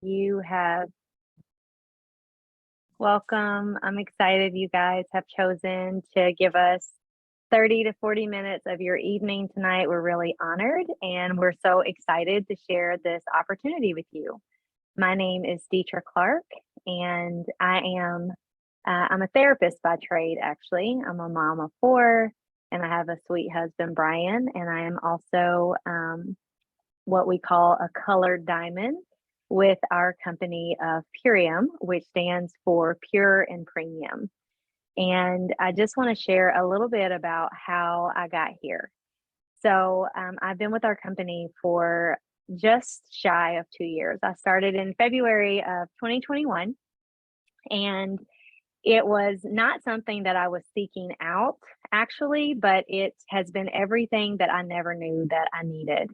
You have welcome. I'm excited you guys have chosen to give us 30 to 40 minutes of your evening tonight. We're really honored and we're so excited to share this opportunity with you. My name is Deetra Clark and I'm a therapist by trade actually. I'm a mom of four and I have a sweet husband, Brian, and I am also what we call a colored diamond with our company of Purium, which stands for Pure and Premium. And I just want to share a little bit about how I got here. So I've been with our company for just shy of 2 years. I started in February of 2021, and it was not something that I was seeking out actually, but it has been everything that I never knew that I needed.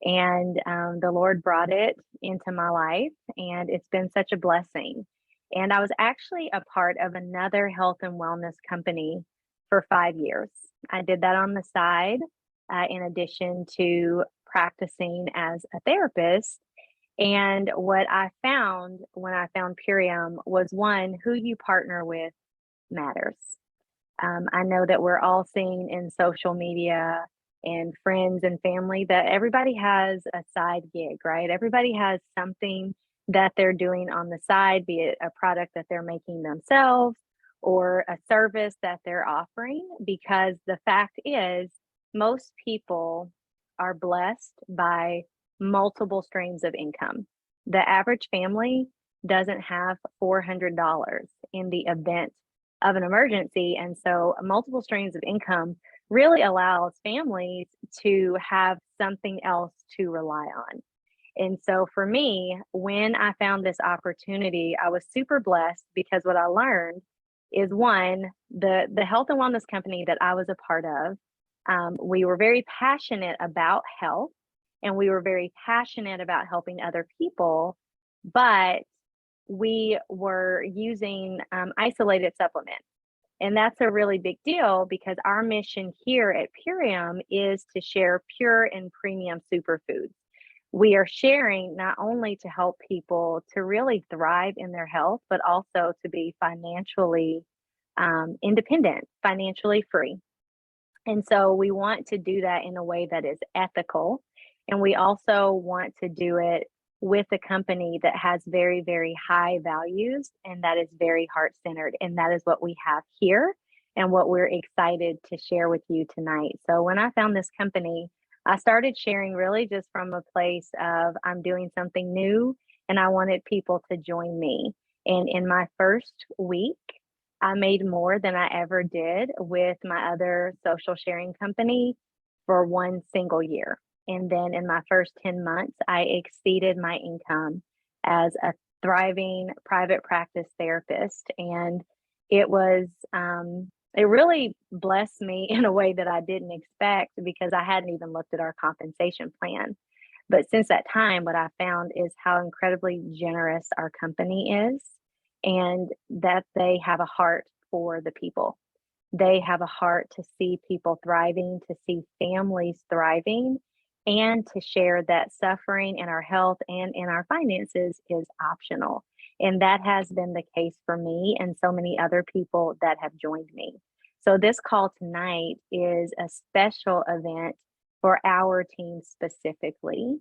And the Lord brought it into my life, and it's been such a blessing. And I was actually a part of another health and wellness company for 5 years. I did that on the side, in addition to practicing as a therapist. And what I found when I found Purium was one, who you partner with matters. I know that we're all seeing in social media and friends and family that everybody has a side gig, right? Everybody has something that they're doing on the side, be it a product that they're making themselves or a service that they're offering, because the fact is, most people are blessed by multiple streams of income. The average family doesn't have $400 in the event of an emergency. And so multiple streams of income really allows families to have something else to rely on. And so for me, when I found this opportunity, I was super blessed because what I learned is one, the health and wellness company that I was a part of, we were very passionate about health and we were very passionate about helping other people, but we were using isolated supplements. And that's a really big deal because our mission here at Purium is to share pure and premium superfoods. We are sharing not only to help people to really thrive in their health, but also to be financially independent, financially free. And so we want to do that in a way that is ethical. And we also want to do it with a company that has very, very high values and that is very heart centered. And that is what we have here and what we're excited to share with you tonight. So when I found this company, I started sharing really just from a place of I'm doing something new and I wanted people to join me. And in my first week, I made more than I ever did with my other social sharing company for one single year. And then in my first 10 months, I exceeded my income as a thriving private practice therapist. And it was, it really blessed me in a way that I didn't expect because I hadn't even looked at our compensation plan. But since that time, what I found is how incredibly generous our company is and that they have a heart for the people. They have a heart to see people thriving, to see families thriving, and to share that suffering in our health and in our finances is optional. And that has been the case for me and so many other people that have joined me. So this call tonight is a special event for our team specifically,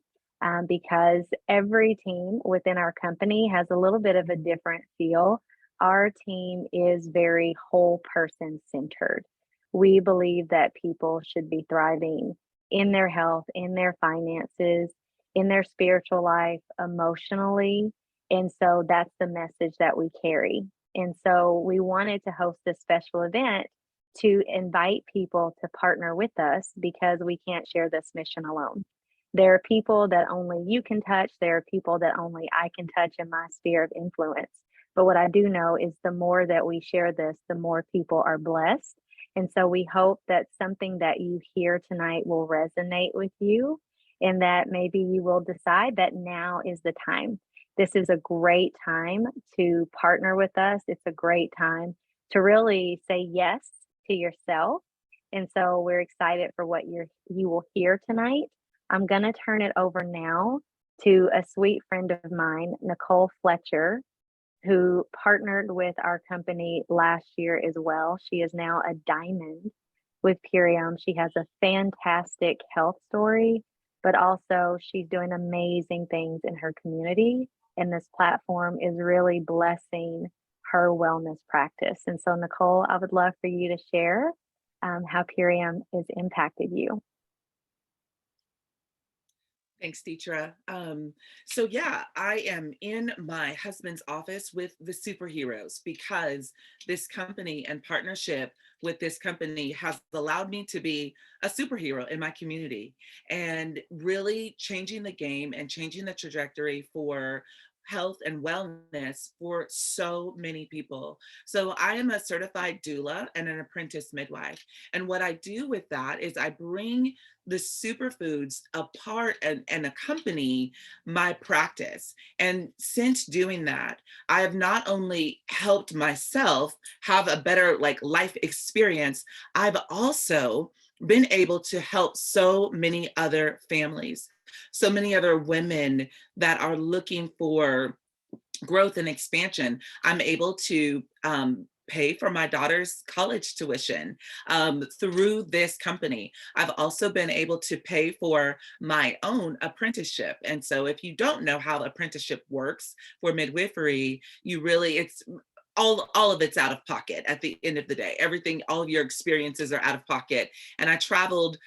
because every team within our company has a little bit of a different feel. Our team is very whole person centered. We believe that people should be thriving in their health, in their finances, in their spiritual life, emotionally. And so that's the message that we carry. And so we wanted to host this special event to invite people to partner with us because we can't share this mission alone. There are people that only you can touch. There are people that only I can touch in my sphere of influence. But what I do know is the more that we share this, the more people are blessed. And so we hope that something that you hear tonight will resonate with you and that maybe you will decide that now is the time. This is a great time to partner with us. It's a great time to really say yes to yourself. And so we're excited for what you will hear tonight. I'm going to turn it over now to a sweet friend of mine, Nicole Fletcher, who partnered with our company last year as well. She is now a diamond with Purium. She has a fantastic health story, but also she's doing amazing things in her community. And this platform is really blessing her wellness practice. And so, Nicole, I would love for you to share how Purium has impacted you. Thanks, Deetra. So yeah, I am in my husband's office with the superheroes because this company and partnership with this company has allowed me to be a superhero in my community and really changing the game and changing the trajectory for health and wellness for so many people. So I am a certified doula and an apprentice midwife. And what I do with that is I bring the superfoods apart and accompany my practice. And since doing that, I have not only helped myself have a better like life experience, I've also been able to help so many other families, so many other women that are looking for growth and expansion. I'm able to pay for my daughter's college tuition through this company. I've also been able to pay for my own apprenticeship. And so if you don't know how apprenticeship works for midwifery, you really, it's all of it's out of pocket at the end of the day. Everything, all of your experiences are out of pocket. And I traveled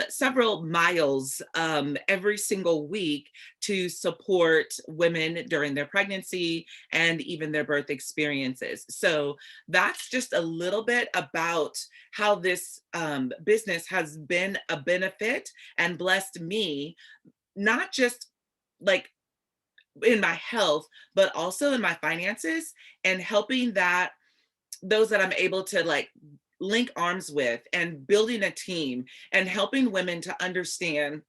several miles every single week to support women during their pregnancy and even their birth experiences. So that's just a little bit about how this business has been a benefit and blessed me, not just like in my health, but also in my finances, and helping that those that I'm able to like link arms with and building a team and helping women to understand.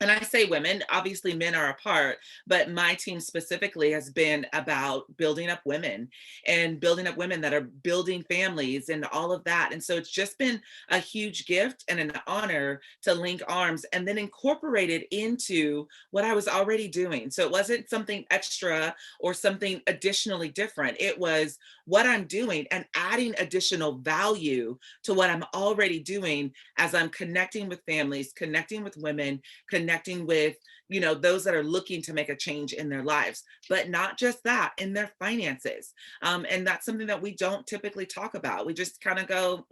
And I say women, obviously men are a part, but my team specifically has been about building up women and building up women that are building families and all of that. And so it's just been a huge gift and an honor to link arms and then incorporate it into what I was already doing. So it wasn't something extra or something additionally different. It was what I'm doing and adding additional value to what I'm already doing as I'm connecting with families, connecting with women, connecting with, you know, those that are looking to make a change in their lives, but not just that, in their finances. And that's something that we don't typically talk about. We just kind of go,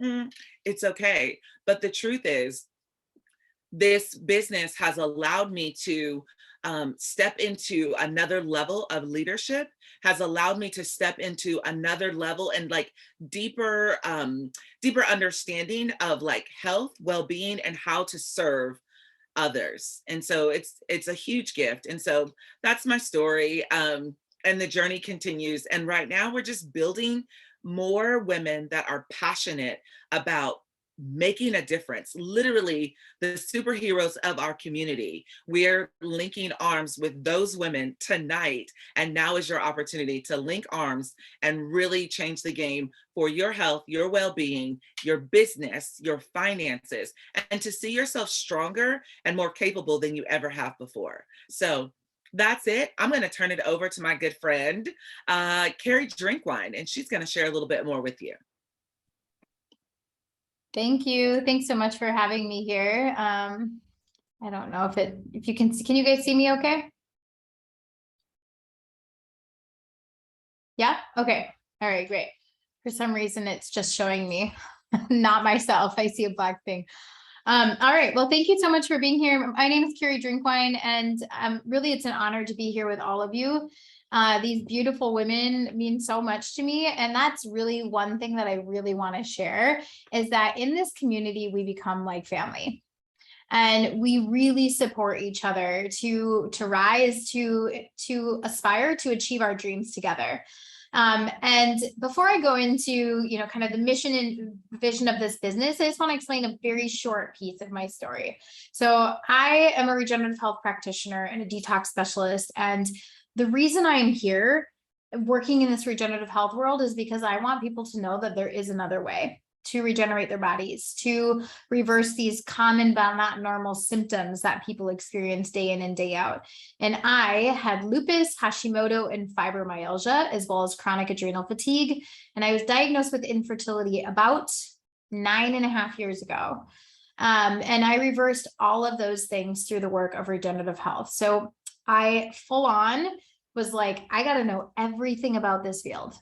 it's okay. But the truth is, this business has allowed me to step into another level of leadership, has allowed me to step into another level and like deeper deeper understanding of like health, well-being, and how to serve others. And so it's a huge gift. And so that's my story. And the journey continues. And right now we're just building more women that are passionate about making a difference. Literally the superheroes of our community. We're linking arms with those women tonight. And now is your opportunity to link arms and really change the game for your health, your well-being, your business, your finances, and to see yourself stronger and more capable than you ever have before. So that's it. I'm going to turn it over to my good friend, Carrie Drinkwine, and she's going to share a little bit more with you. Thank you. Thanks so much for having me here. I don't know if you can you guys see me okay? Yeah. Okay. All right, great. For some reason, it's just showing me, not myself. I see a black thing. All right. Well, thank you so much for being here. My name is Carrie Drinkwine, and really, it's an honor to be here with all of you. These beautiful women mean so much to me. And that's really one thing that I really want to share is that in this community, we become like family. And we really support each other to rise, to aspire to achieve our dreams together. And before I go into, kind of the mission and vision of this business, I just want to explain a very short piece of my story. So I am a regenerative health practitioner and a detox specialist. And the reason I am here working in this regenerative health world is because I want people to know that there is another way. to regenerate their bodies, to reverse these common but not normal symptoms that people experience day in and day out. And I had lupus, Hashimoto, and fibromyalgia, as well as chronic adrenal fatigue. And I was diagnosed with infertility about 9.5 years ago. And I reversed all of those things through the work of regenerative health. So I full on was like, I got to know everything about this field.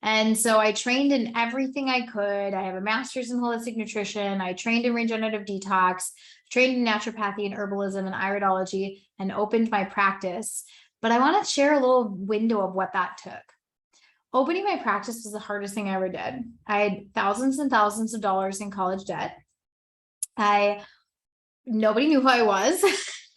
And so I trained in everything I could. I have a master's in holistic nutrition. I trained in regenerative detox, trained in naturopathy and herbalism and iridology, and opened my practice. But I want to share a little window of what that took. Opening my practice was the hardest thing I ever did. I had thousands and thousands of dollars in college debt. Nobody knew who I was,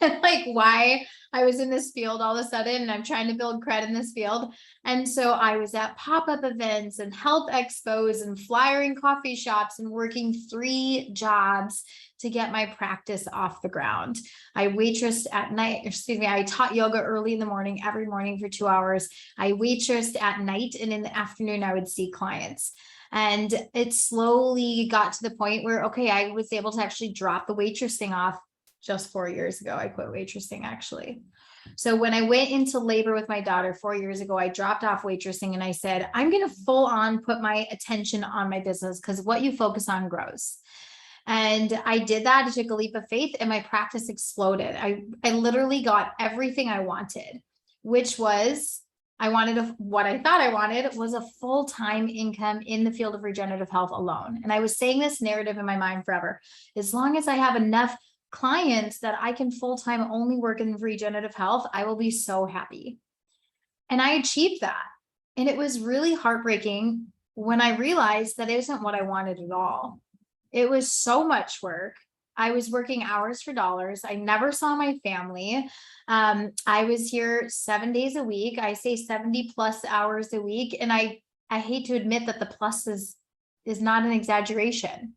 like why I was in this field all of a sudden, and I'm trying to build cred in this field. And so I was at pop-up events and health expos and flyering coffee shops and working 3 jobs to get my practice off the ground. I waitressed at night, I taught yoga early in the morning, every morning for 2 hours. I waitressed at night, and in the afternoon, I would see clients. And it slowly got to the point where, okay, I was able to actually drop the waitressing off just 4 years ago. I quit waitressing actually. So when I went into labor with my daughter 4 years ago, I dropped off waitressing and I said, I'm going to full on put my attention on my business, because what you focus on grows. And I did that. I took a leap of faith and my practice exploded. I literally got everything I wanted, which was what I thought I wanted was a full-time income in the field of regenerative health alone. And I was saying this narrative in my mind forever. As long as I have enough clients that I can full-time only work in regenerative health, I will be so happy. And I achieved that. And it was really heartbreaking when I realized that it isn't what I wanted at all. It was so much work. I was working hours for dollars. I never saw my family. I was here 7 days a week. I say 70 plus hours a week. And I hate to admit that the plus is not an exaggeration.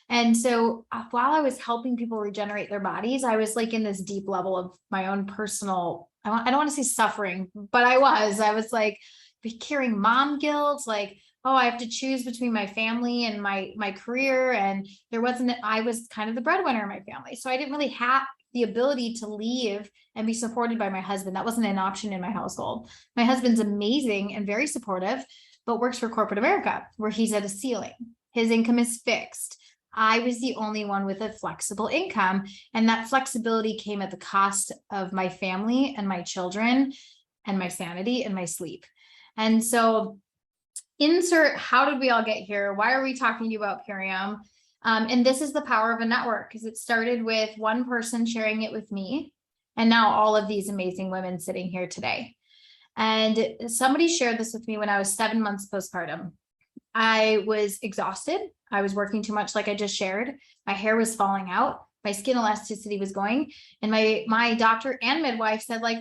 And so while I was helping people regenerate their bodies, I was like in this deep level of my own personal, I don't want to say suffering, but I was like carrying mom guilt, like, oh, I have to choose between my family and my career. And I was kind of the breadwinner in my family. So I didn't really have the ability to leave and be supported by my husband. That wasn't an option in my household. My husband's amazing and very supportive, but works for corporate America, where he's at a ceiling. His income is fixed. I was the only one with a flexible income. And that flexibility came at the cost of my family and my children and my sanity and my sleep. And so insert, how did we all get here? Why are we talking to you about Purium? And this is the power of a network, because it started with one person sharing it with me. And now all of these amazing women sitting here today. And somebody shared this with me when I was 7 months postpartum. I was exhausted. I was working too much, like I just shared. My hair was falling out. My skin elasticity was going. And my doctor and midwife said, like,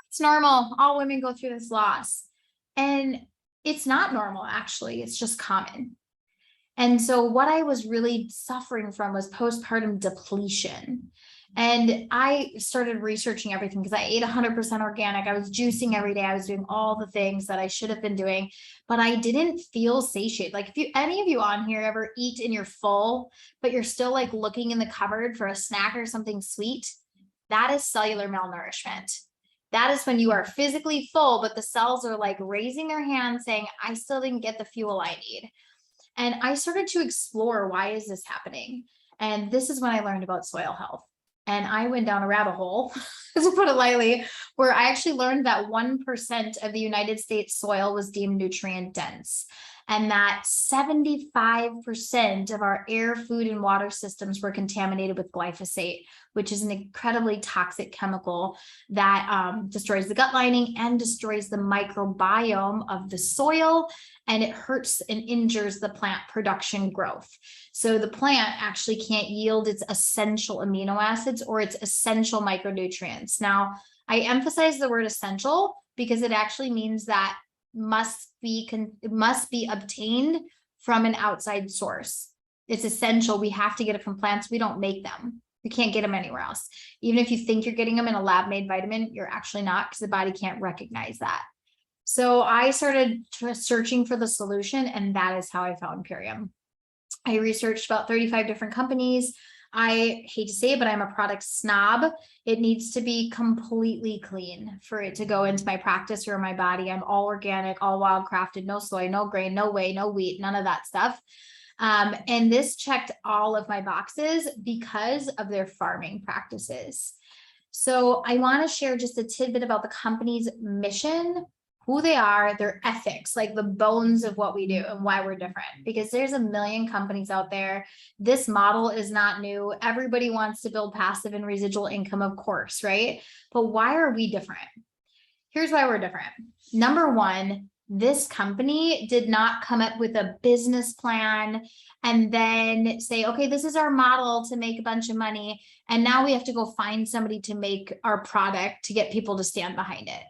it's normal. All women go through this loss. And it's not normal, actually. It's just common. And so what I was really suffering from was postpartum depletion. And I started researching everything because I ate 100% organic. I was juicing every day. I was doing all the things that I should have been doing, but I didn't feel satiated. Like if any of you on here ever eat and you're full, but you're still like looking in the cupboard for a snack or something sweet, that is cellular malnourishment. That is when you are physically full, but the cells are like raising their hands saying, I still didn't get the fuel I need. And I started to explore, why is this happening? And this is when I learned about soil health. And I went down a rabbit hole, to put it lightly, where I actually learned that 1% of the United States soil was deemed nutrient dense, and that 75% of our air, food, and water systems were contaminated with glyphosate, which is an incredibly toxic chemical that destroys the gut lining and destroys the microbiome of the soil, and it hurts and injures the plant production growth. So the plant actually can't yield its essential amino acids or its essential micronutrients. Now, I emphasize the word essential because it actually means that must be obtained from an outside source. It's essential. We have to get it from plants. We don't make them. You can't get them anywhere else. Even if you think you're getting them in a lab-made vitamin, you're actually not, because the body can't recognize that. So I started searching for the solution, and that is how I found Purium. I researched about 35 different companies. I hate to say it, but I'm a product snob. It needs to be completely clean for it to go into my practice or my body. I'm all organic, all wild crafted, no soy, no grain, no whey, no wheat, none of that stuff. And this checked all of my boxes because of their farming practices. So I want to share just a tidbit about the company's mission, who they are, their ethics, like the bones of what we do and why we're different, because there's a million companies out there. This model is not new. Everybody wants to build passive and residual income, of course, right? But why are we different? Here's why we're different. Number one, this company did not come up with a business plan and then say, okay, this is our model to make a bunch of money. And now we have to go find somebody to make our product to get people to stand behind it.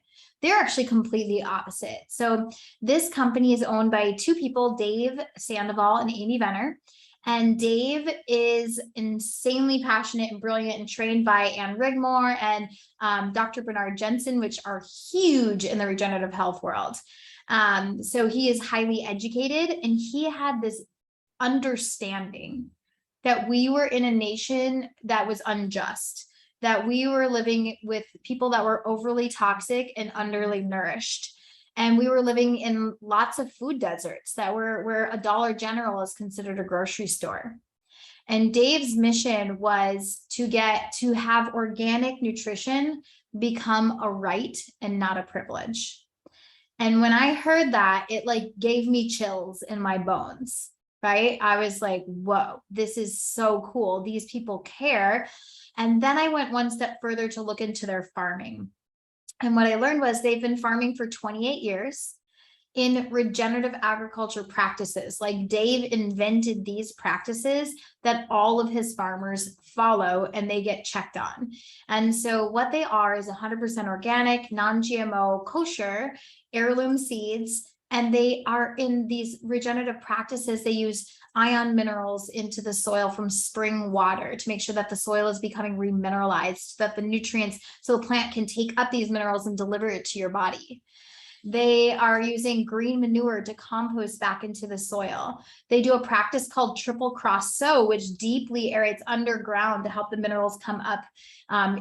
They're actually completely opposite. So this company is owned by two people, Dave Sandoval and Amy Venner. And Dave is insanely passionate and brilliant and trained by Ann Rigmore and Dr. Bernard Jensen, which are huge in the regenerative health world. So he is highly educated, and he had this understanding that we were in a nation that was unjust, that we were living with people that were overly toxic and underly nourished. And we were living in lots of food deserts that were where a Dollar General is considered a grocery store. And Dave's mission was to have organic nutrition become a right and not a privilege. And when I heard that, it like gave me chills in my bones, right? I was like, whoa, this is so cool. These people care. And then I went one step further to look into their farming. And what I learned was they've been farming for 28 years in regenerative agriculture practices. Like Dave invented these practices that all of his farmers follow and they get checked on. And so what they are is 100% organic, non-GMO, kosher, heirloom seeds. And they are in these regenerative practices. They use ion minerals into the soil from spring water to make sure that the soil is becoming remineralized, so that the nutrients, so the plant can take up these minerals and deliver it to your body. They are using green manure to compost back into the soil. They do a practice called triple cross sow, which deeply aerates underground to help the minerals come up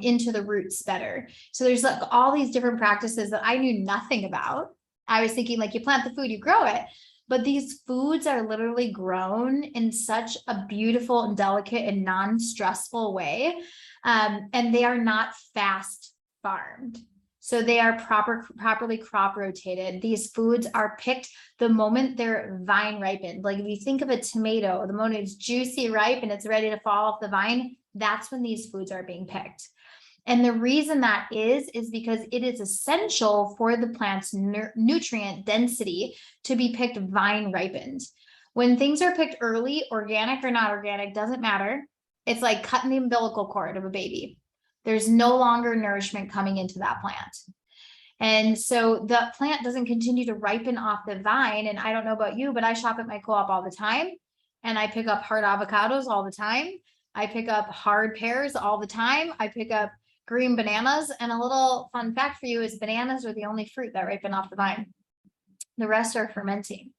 into the roots better. So there's like all these different practices that I knew nothing about. I was thinking like you plant the food, you grow it. But these foods are literally grown in such a beautiful and delicate and non-stressful way. And they are not fast farmed. So they are properly crop rotated. These foods are picked the moment they're vine ripened. Like if you think of a tomato, the moment it's juicy, ripe, and it's ready to fall off the vine, that's when these foods are being picked. And the reason that is because it is essential for the plant's nutrient density to be picked vine ripened. When things are picked early, organic or not organic, doesn't matter. It's like cutting the umbilical cord of a baby. There's no longer nourishment coming into that plant. And so the plant doesn't continue to ripen off the vine. And I don't know about you, but I shop at my co-op all the time. And I pick up hard avocados all the time. I pick up hard pears all the time. I pick up green bananas. And a little fun fact for you is bananas are the only fruit that ripen off the vine. The rest are fermenting.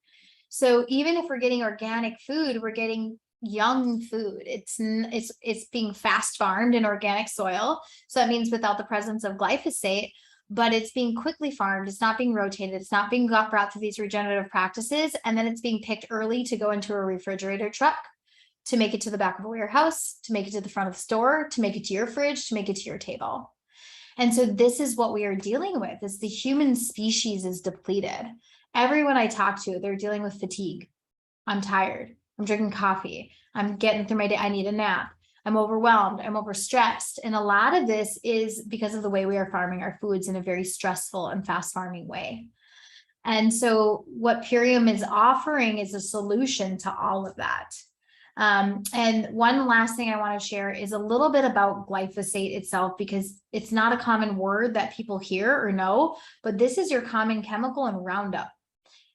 So even if we're getting organic food, we're getting young food. It's being fast farmed in organic soil. So that means without the presence of glyphosate, but it's being quickly farmed. It's not being rotated. It's not being brought through these regenerative practices. And then it's being picked early to go into a refrigerator truck, to make it to the back of a warehouse, to make it to the front of the store, to make it to your fridge, to make it to your table. And so this is what we are dealing with, is the human species is depleted. Everyone I talk to, they're dealing with fatigue. I'm tired. I'm drinking coffee. I'm getting through my day. I need a nap. I'm overwhelmed. I'm overstressed. And a lot of this is because of the way we are farming our foods in a very stressful and fast farming way. And so what Purium is offering is a solution to all of that. And one last thing I want to share is a little bit about glyphosate itself, because it's not a common word that people hear or know, but this is your common chemical in Roundup.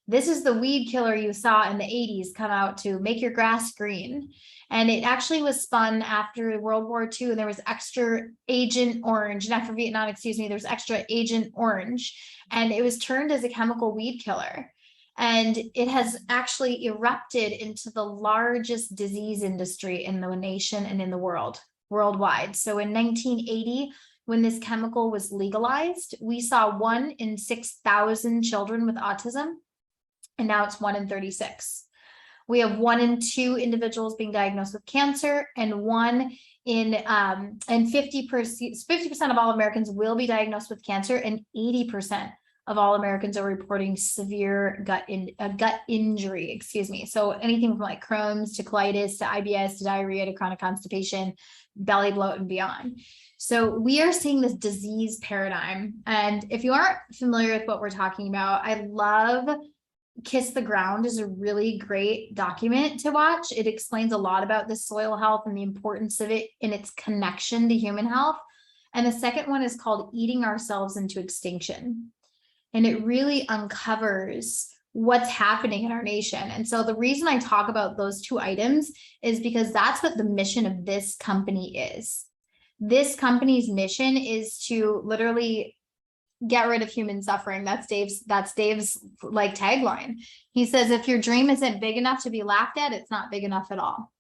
This is the weed killer you saw in the 80s come out to make your grass green. And it actually was spun after World War II, and there was extra Agent Orange, and after Vietnam, there's extra Agent Orange, and it was turned as a chemical weed killer. And it has actually erupted into the largest disease industry in the nation and in the worldwide. So in 1980, when this chemical was legalized, we saw 1 in 6,000 children with autism, and now it's 1 in 36. We have 1 in 2 individuals being diagnosed with cancer, and 1 in and 50% of all Americans will be diagnosed with cancer, and 80% of all Americans are reporting severe gut injury, excuse me. So anything from like Crohn's to colitis to IBS to diarrhea to chronic constipation, belly bloat, and beyond. So we are seeing this disease paradigm. And if you aren't familiar with what we're talking about, I love Kiss the Ground is a really great document to watch. It explains a lot about the soil health and the importance of it in its connection to human health. And the second one is called Eating Ourselves into Extinction. And it really uncovers what's happening in our nation. And so the reason I talk about those 2 items is because that's what the mission of this company is. This company's mission is to literally get rid of human suffering. That's Dave's like tagline. He says, if your dream isn't big enough to be laughed at, it's not big enough at all.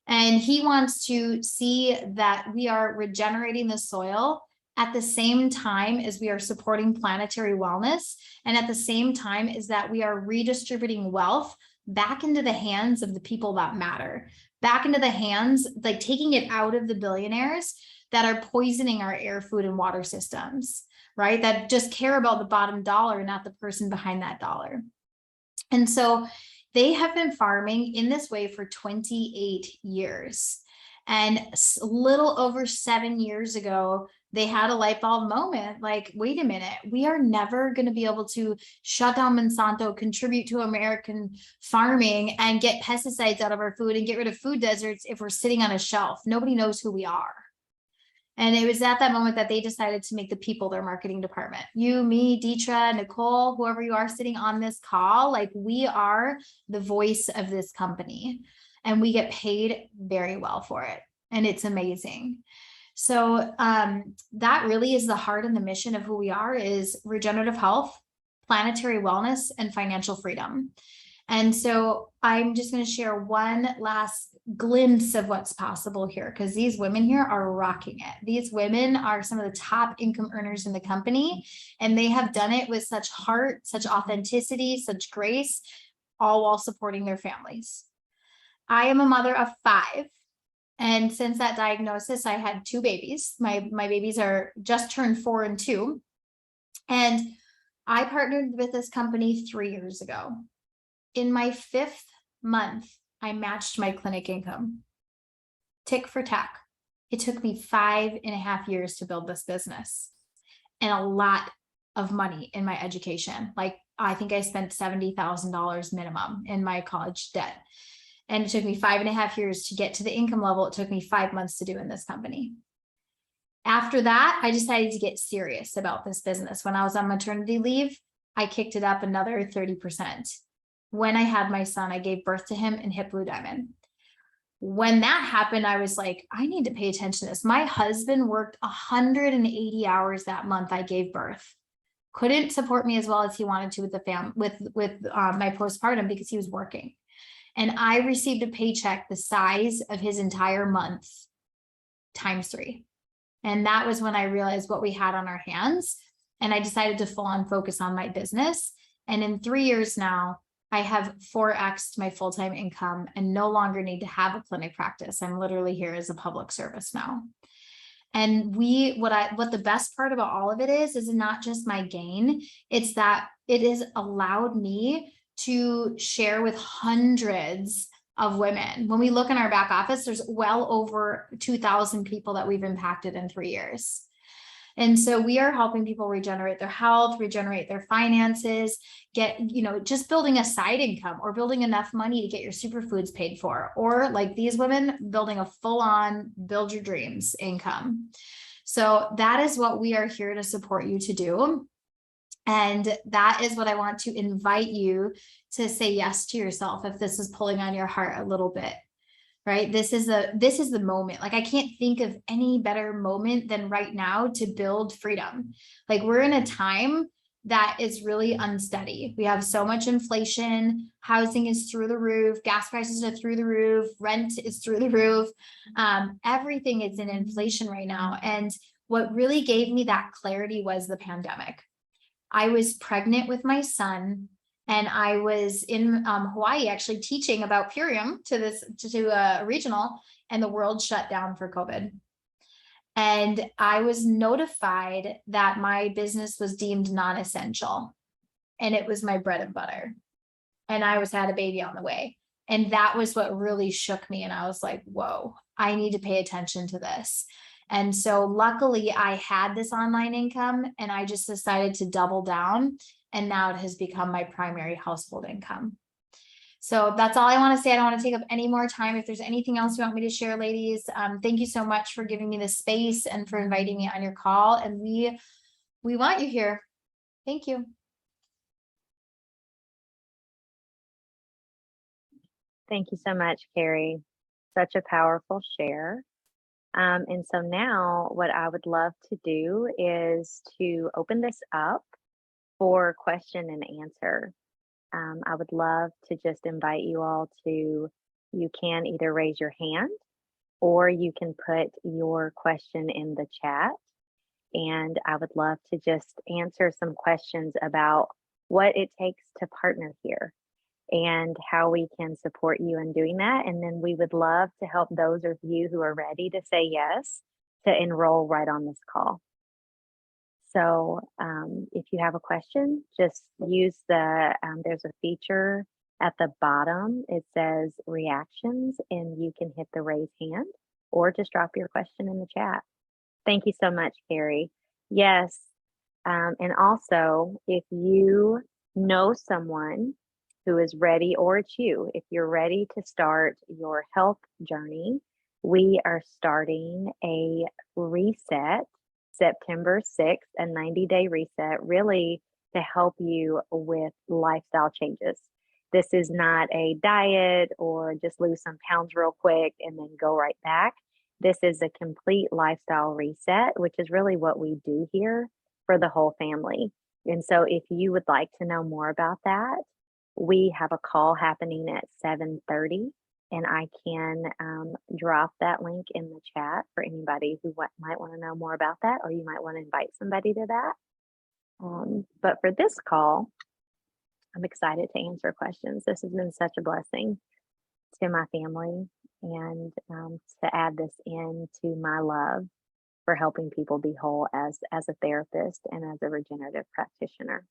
And he wants to see that we are regenerating the soil at the same time as we are supporting planetary wellness. And at the same time is that we are redistributing wealth back into the hands of the people that matter, back into the hands, like taking it out of the billionaires that are poisoning our air, food, and water systems, right? That just care about the bottom dollar, not the person behind that dollar. And so they have been farming in this way for 28 years. And a little over 7 years ago, they had a light bulb moment, like, wait a minute, we are never going to be able to shut down Monsanto, contribute to American farming, and get pesticides out of our food and get rid of food deserts if we're sitting on a shelf. Nobody knows who we are. And it was at that moment that they decided to make the people their marketing department. You, me, Deetra, Nicole, whoever you are sitting on this call, like, we are the voice of this company, and we get paid very well for it. And it's amazing. So that really is the heart and the mission of who we are, is regenerative health, planetary wellness, and financial freedom. And so I'm just going to share one last glimpse of what's possible here, because these women here are rocking it. These women are some of the top income earners in the company, and they have done it with such heart, such authenticity, such grace, all while supporting their families. I am a mother of 5. And since that diagnosis, I had 2 babies. My babies are just turned 4 and 2. And I partnered with this company 3 years ago. In my 5th month, I matched my clinic income. Tick for tack. It took me 5.5 years to build this business, and a lot of money in my education. Like, I think I spent $70,000 minimum in my college debt. And it took me 5.5 years to get to the income level it took me 5 months to do in this company. After that, I decided to get serious about this business. When I was on maternity leave, I kicked it up another 30%. When I had my son, I gave birth to him and hit Blue Diamond. When that happened, I was like, I need to pay attention to this. My husband worked 180 hours that month I gave birth. Couldn't support me as well as he wanted to with the family, with my postpartum, because he was working. And I received a paycheck the size of his entire month times 3. And that was when I realized what we had on our hands. And I decided to full on focus on my business. And in 3 years now, I have 4x'd my full-time income and no longer need to have a clinic practice. I'm literally here as a public service now. And what the best part about all of it is not just my gain. It's that it has allowed me to share with hundreds of women. When we look in our back office, there's well over 2,000 people that we've impacted in 3 years. And so we are helping people regenerate their health, regenerate their finances, get, just building a side income, or building enough money to get your superfoods paid for, or like these women, building a full-on build your dreams income. So that is what we are here to support you to do. And that is what I want to invite you to say yes to yourself if this is pulling on your heart a little bit, right? This is the moment. Like, I can't think of any better moment than right now to build freedom. Like, we're in a time that is really unsteady. We have so much inflation, housing is through the roof, gas prices are through the roof, rent is through the roof. Everything is in inflation right now. And what really gave me that clarity was the pandemic. I was pregnant with my son, and I was in Hawaii actually teaching about Purium to a regional, and the world shut down for COVID. And I was notified that my business was deemed non-essential, and it was my bread and butter. And I had a baby on the way. And that was what really shook me. And I was like, whoa, I need to pay attention to this. And so luckily I had this online income, and I just decided to double down. And now it has become my primary household income. So that's all I want to say. I don't want to take up any more time. If there's anything else you want me to share, ladies, thank you so much for giving me this space and for inviting me on your call. And we want you here. Thank you. Thank you so much, Carrie. Such a powerful share. And so now what I would love to do is to open this up for question and answer. I would love to just invite you all to, you can either raise your hand or you can put your question in the chat. And I would love to just answer some questions about what it takes to partner here and how we can support you in doing that. And then we would love to help those of you who are ready to say yes to enroll right on this call. So if you have a question, just use there's a feature at the bottom. It says reactions, and you can hit the raise hand or just drop your question in the chat. Thank you so much, Carrie. Yes. And also, if you know someone who is ready, or it's you, if you're ready to start your health journey, we are starting a reset September 6th, a 90-day reset, really to help you with lifestyle changes. This is not a diet or just lose some pounds real quick and then go right back. This is a complete lifestyle reset, which is really what we do here for the whole family. And so if you would like to know more about that, we have a call happening at 7:30. And I can drop that link in the chat for anybody who might want to know more about that, or you might want to invite somebody to that. But for this call, I'm excited to answer questions. This has been such a blessing to my family, and to add this into my love for helping people be whole as a therapist and as a regenerative practitioner.